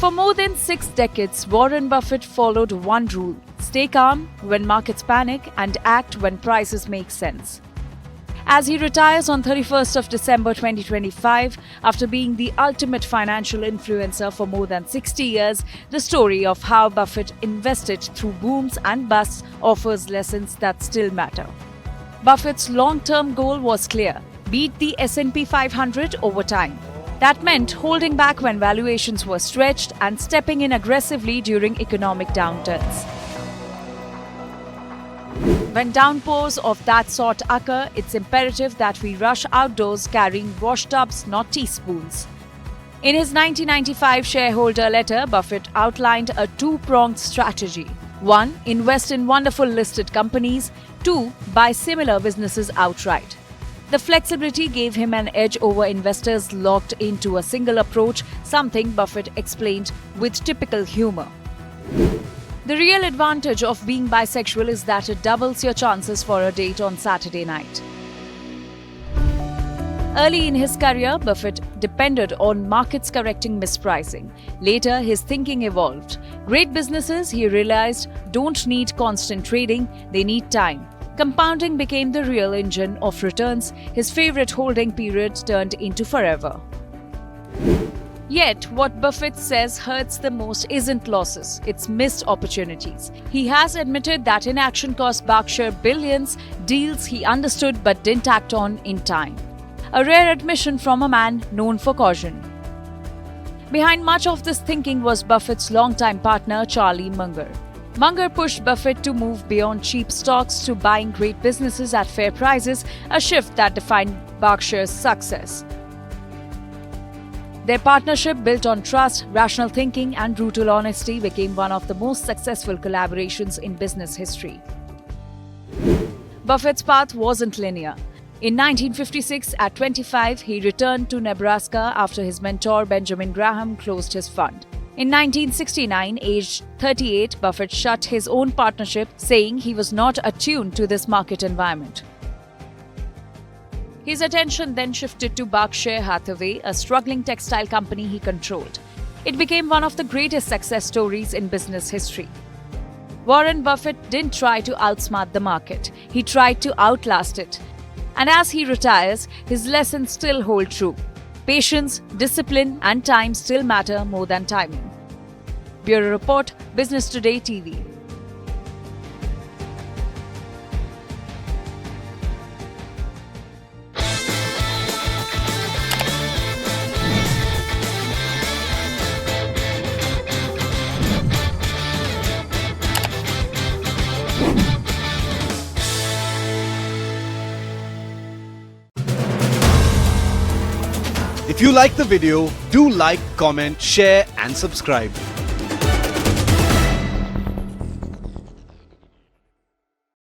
For more than 6 decades, Warren Buffett followed one rule: stay calm when markets panic and act when prices make sense. As he retires on 31st of December 2025, after being the ultimate financial influencer for more than 60 years, the story of how Buffett invested through booms and busts offers lessons that still matter. Buffett's long-term goal was clear: beat the S&P 500 over time. That meant holding back when valuations were stretched and stepping in aggressively during economic downturns. When downpours of that sort occur, it's imperative that we rush outdoors carrying washtubs, not teaspoons. In his 1995 shareholder letter, Buffett outlined a two-pronged strategy. 1. Invest in wonderful listed companies. 2. Buy similar businesses outright. The flexibility gave him an edge over investors locked into a single approach, something Buffett explained with typical humor. The real advantage of being bisexual is that it doubles your chances for a date on Saturday night. Early in his career, Buffett depended on markets correcting mispricing. Later, his thinking evolved. Great businesses, he realized, don't need constant trading, they need time. Compounding became the real engine of returns. His favorite holding period turned into forever. Yet, what Buffett says hurts the most isn't losses, it's missed opportunities. He has admitted that inaction cost Berkshire billions, deals he understood but didn't act on in time. A rare admission from a man known for caution. Behind much of this thinking was Buffett's longtime partner, Charlie Munger. Munger pushed Buffett to move beyond cheap stocks to buying great businesses at fair prices, a shift that defined Berkshire's success. Their partnership, built on trust, rational thinking, and brutal honesty, became one of the most successful collaborations in business history. Buffett's path wasn't linear. In 1956, at 25, he returned to Nebraska after his mentor Benjamin Graham closed his fund. In 1969, aged 38, Buffett shut his own partnership, saying he was not attuned to this market environment. His attention then shifted to Berkshire Hathaway, a struggling textile company he controlled. It became one of the greatest success stories in business history. Warren Buffett didn't try to outsmart the market, he tried to outlast it. And as he retires, his lessons still hold true. Patience, discipline, and time still matter more than timing. Bureau Report, Business Today TV. If you like the video, do like, comment, share and subscribe.